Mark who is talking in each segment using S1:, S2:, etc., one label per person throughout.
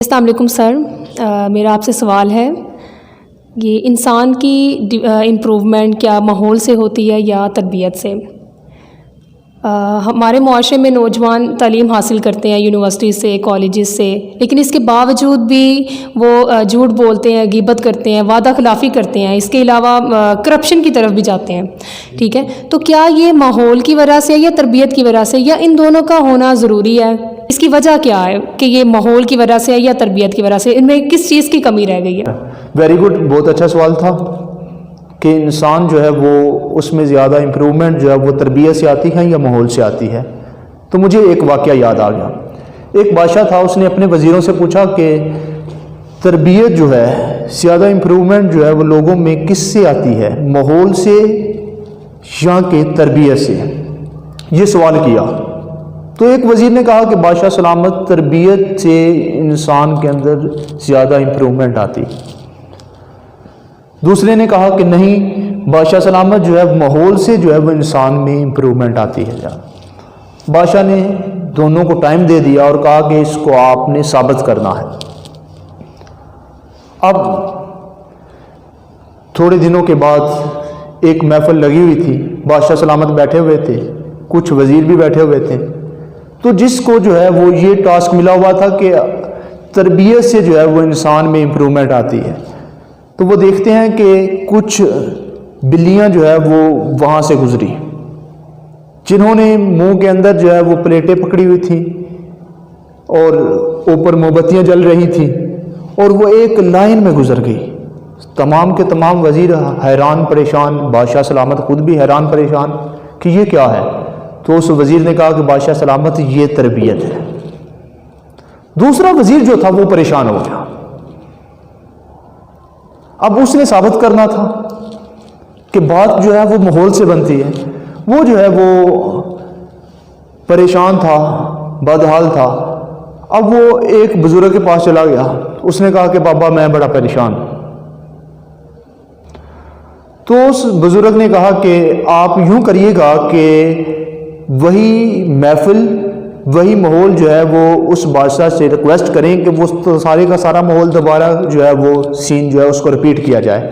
S1: السلام علیکم سر، میرا آپ سے سوال ہے، یہ انسان کی امپروومنٹ کیا ماحول سے ہوتی ہے یا تربیت سے؟ ہمارے معاشرے میں نوجوان تعلیم حاصل کرتے ہیں یونیورسٹی سے، کالجز سے، لیکن اس کے باوجود بھی وہ جھوٹ بولتے ہیں، غیبت کرتے ہیں، وعدہ خلافی کرتے ہیں، اس کے علاوہ کرپشن کی طرف بھی جاتے ہیں. ٹھیک ہے، تو کیا یہ ماحول کی وجہ سے یا تربیت کی وجہ سے یا ان دونوں کا ہونا ضروری ہے؟ اس کی وجہ کیا ہے کہ یہ ماحول کی وجہ سے یا تربیت کی وجہ سے، ان میں کس چیز کی کمی رہ گئی ہے؟
S2: ویری گڈ، بہت اچھا سوال تھا کہ انسان جو ہے وہ اس میں زیادہ امپرومنٹ جو ہے وہ تربیت سے آتی ہے یا ماحول سے آتی ہے. تو مجھے ایک واقعہ یاد آ گیا. ایک بادشاہ تھا، اس نے اپنے وزیروں سے پوچھا کہ تربیت جو ہے، زیادہ امپرومنٹ جو ہے وہ لوگوں میں کس سے آتی ہے، ماحول سے یا کہ تربیت سے؟ یہ سوال کیا. تو ایک وزیر نے کہا کہ بادشاہ سلامت، تربیت سے انسان کے اندر زیادہ امپرومنٹ آتی. دوسرے نے کہا کہ نہیں، بادشاہ سلامت جو ہے ماحول سے جو ہے وہ انسان میں امپرومنٹ آتی ہے. بادشاہ نے دونوں کو ٹائم دے دیا اور کہا کہ اس کو آپ نے ثابت کرنا ہے. اب تھوڑے دنوں کے بعد ایک محفل لگی ہوئی تھی، بادشاہ سلامت بیٹھے ہوئے تھے، کچھ وزیر بھی بیٹھے ہوئے تھے. تو جس کو جو ہے وہ یہ ٹاسک ملا ہوا تھا کہ تربیت سے جو ہے وہ انسان میں امپرومنٹ آتی ہے. تو وہ دیکھتے ہیں کہ کچھ بلیاں جو ہے وہ وہاں سے گزری، جنہوں نے منہ کے اندر جو ہے وہ پلیٹیں پکڑی ہوئی تھیں اور اوپر موم بتیاں جل رہی تھیں، اور وہ ایک لائن میں گزر گئی. تمام کے تمام وزیر حیران پریشان، بادشاہ سلامت خود بھی حیران پریشان کہ یہ کیا ہے. تو اس وزیر نے کہا کہ بادشاہ سلامت، یہ تربیت ہے. دوسرا وزیر جو تھا وہ پریشان ہو گیا. اب اس نے ثابت کرنا تھا کہ بات جو ہے وہ ماحول سے بنتی ہے. وہ جو ہے وہ پریشان تھا، بدحال تھا. اب وہ ایک بزرگ کے پاس چلا گیا. اس نے کہا کہ بابا میں بڑا پریشان ہوں. تو اس بزرگ نے کہا کہ آپ یوں کریے گا کہ وہی محفل، وہی ماحول جو ہے وہ اس بادشاہ سے ریکویسٹ کریں کہ وہ سارے کا سارا ماحول دوبارہ جو ہے وہ سین جو ہے اس کو ریپیٹ کیا جائے.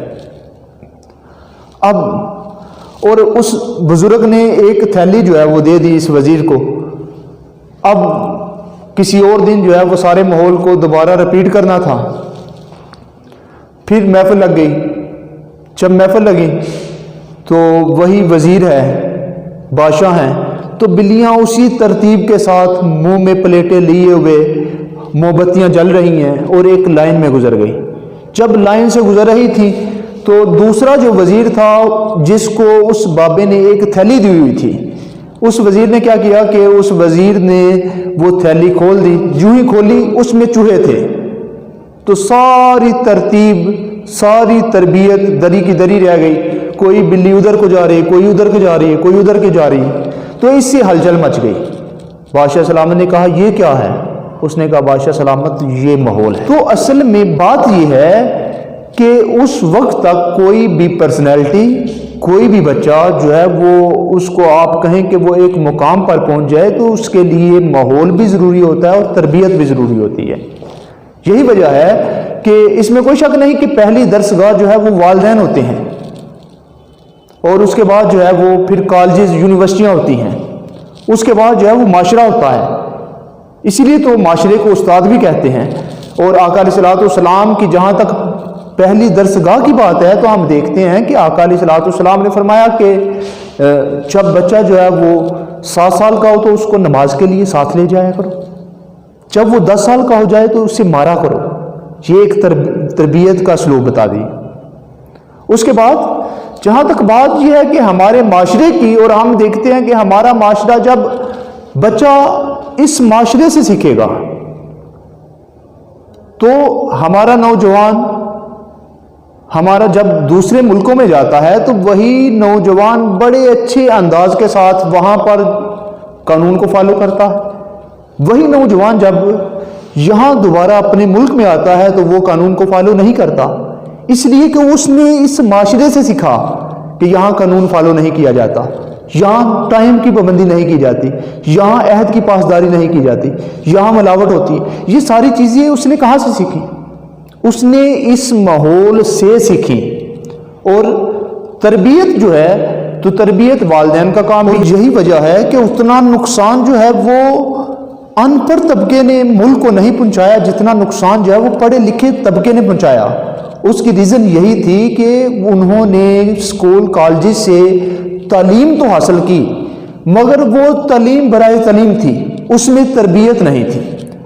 S2: اب اور اس بزرگ نے ایک تھیلی جو ہے وہ دے دی اس وزیر کو. اب کسی اور دن جو ہے وہ سارے ماحول کو دوبارہ ریپیٹ کرنا تھا. پھر محفل لگ گئی. جب محفل لگی تو وہی وزیر ہے، بادشاہ ہیں، تو بلیاں اسی ترتیب کے ساتھ منہ میں پلیٹیں لیے ہوئے، موم بتیاں جل رہی ہیں، اور ایک لائن میں گزر گئی. جب لائن سے گزر رہی تھی تو دوسرا جو وزیر تھا، جس کو اس بابے نے ایک تھیلی دی ہوئی تھی، اس وزیر نے کیا کیا کہ اس وزیر نے وہ تھیلی کھول دی. جو ہی کھولی اس میں چوہے تھے. تو ساری ترتیب، ساری تربیت دری کی دری رہ گئی. کوئی بلی ادھر کو جا رہی ہے، کوئی ادھر کو جا رہی ہے، کوئی ادھر کو جا رہی ہے. تو اس سے ہلچل مچ گئی. بادشاہ سلامت نے کہا یہ کیا ہے؟ اس نے کہا بادشاہ سلامت، یہ ماحول ہے. تو اصل میں بات یہ ہے کہ اس وقت تک کوئی بھی پرسنالٹی، کوئی بھی بچہ جو ہے وہ، اس کو آپ کہیں کہ وہ ایک مقام پر پہنچ جائے تو اس کے لیے ماحول بھی ضروری ہوتا ہے اور تربیت بھی ضروری ہوتی ہے. یہی وجہ ہے کہ اس میں کوئی شک نہیں کہ پہلی درسگاہ جو ہے وہ والدین ہوتے ہیں، اور اس کے بعد جو ہے وہ پھر کالجز، یونیورسٹیاں ہوتی ہیں. اس کے بعد جو ہے وہ معاشرہ ہوتا ہے. اسی لیے تو معاشرے کو استاد بھی کہتے ہیں. اور آقا علیہ الصلوۃ والسلام کی جہاں تک پہلی درسگاہ کی بات ہے تو ہم دیکھتے ہیں کہ آقا علیہ الصلوۃ والسلام نے فرمایا کہ جب بچہ جو ہے وہ 7 سال کا ہو تو اس کو نماز کے لیے ساتھ لے جایا کرو. جب وہ 10 سال کا ہو جائے تو اسے مارا کرو. یہ ایک تربیت کا اسلوب بتا دی. اس کے بعد جہاں تک بات یہ ہے کہ ہمارے معاشرے کی، اور ہم دیکھتے ہیں کہ ہمارا معاشرہ، جب بچہ اس معاشرے سے سیکھے گا تو ہمارا نوجوان، ہمارا جب دوسرے ملکوں میں جاتا ہے تو وہی نوجوان بڑے اچھے انداز کے ساتھ وہاں پر قانون کو فالو کرتا ہے. وہی نوجوان جب یہاں دوبارہ اپنے ملک میں آتا ہے تو وہ قانون کو فالو نہیں کرتا، اس لیے کہ اس نے اس معاشرے سے سیکھا کہ یہاں قانون فالو نہیں کیا جاتا. یہاں ٹائم کی پابندی نہیں کی جاتی، یہاں عہد کی پاسداری نہیں کی جاتی، یہاں ملاوٹ ہوتی ہے۔ یہ ساری چیزیں اس نے کہاں سے سیکھی؟ اس نے اس ماحول سے سیکھی۔ اور تربیت جو ہے تو تربیت والدین کا کام ہے۔ یہی وجہ ہے کہ اتنا نقصان جو ہے وہ ان پڑھ طبقے نے ملک کو نہیں پہنچایا جتنا نقصان جو ہے وہ پڑھے لکھے طبقے نے پہنچایا۔ اس کی ریزن یہی تھی کہ انہوں نے اسکول کالجز سے تعلیم تو حاصل کی، مگر وہ تعلیم برائے تعلیم تھی، اس میں تربیت نہیں تھی۔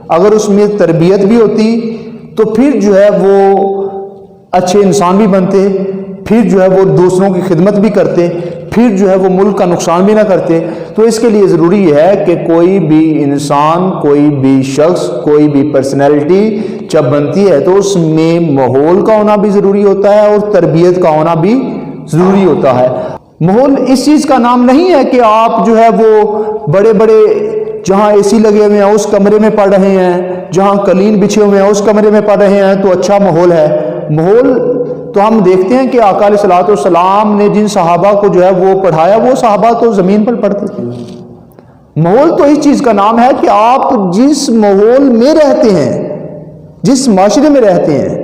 S2: اگر اس میں تربیت بھی ہوتی تو پھر جو ہے وہ اچھے انسان بھی بنتے، پھر جو ہے وہ دوسروں کی خدمت بھی کرتے، پھر جو ہے وہ ملک کا نقصان بھی نہ کرتے۔ تو اس کے لیے ضروری ہے کہ کوئی بھی انسان، کوئی بھی شخص، کوئی بھی پرسنالٹی جب بنتی ہے تو اس میں ماحول کا ہونا بھی ضروری ہوتا ہے اور تربیت کا ہونا بھی ضروری ہوتا ہے۔ ماحول اس چیز کا نام نہیں ہے کہ آپ جو ہے وہ بڑے بڑے جہاں اے سی لگے ہوئے ہیں اس کمرے میں پڑھ رہے ہیں، جہاں قالین بچھے ہوئے ہیں اس کمرے میں پڑھ رہے ہیں تو اچھا ماحول ہے۔ ماحول تو ہم دیکھتے ہیں کہ آقا علیہ الصلوۃ والسلام نے جن صحابہ کو جو ہے وہ پڑھایا، وہ صحابہ تو زمین پر پڑھتے تھے۔ ماحول تو اس چیز کا نام ہے کہ آپ جس ماحول میں رہتے ہیں، جس معاشرے میں رہتے ہیں،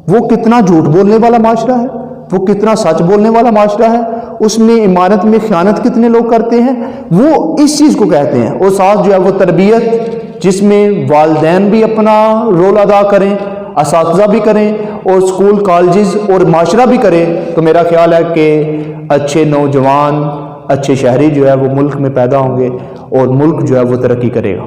S2: وہ کتنا جھوٹ بولنے والا معاشرہ ہے، وہ کتنا سچ بولنے والا معاشرہ ہے، اس میں امانت میں خیانت کتنے لوگ کرتے ہیں، وہ اس چیز کو کہتے ہیں۔ اور ساتھ جو ہے وہ تربیت، جس میں والدین بھی اپنا رول ادا کریں، اساتذہ بھی کریں، اور اسکول کالجز اور معاشرہ بھی کرے، تو میرا خیال ہے کہ اچھے نوجوان، اچھے شہری جو ہے وہ ملک میں پیدا ہوں گے اور ملک جو ہے وہ ترقی کرے گا۔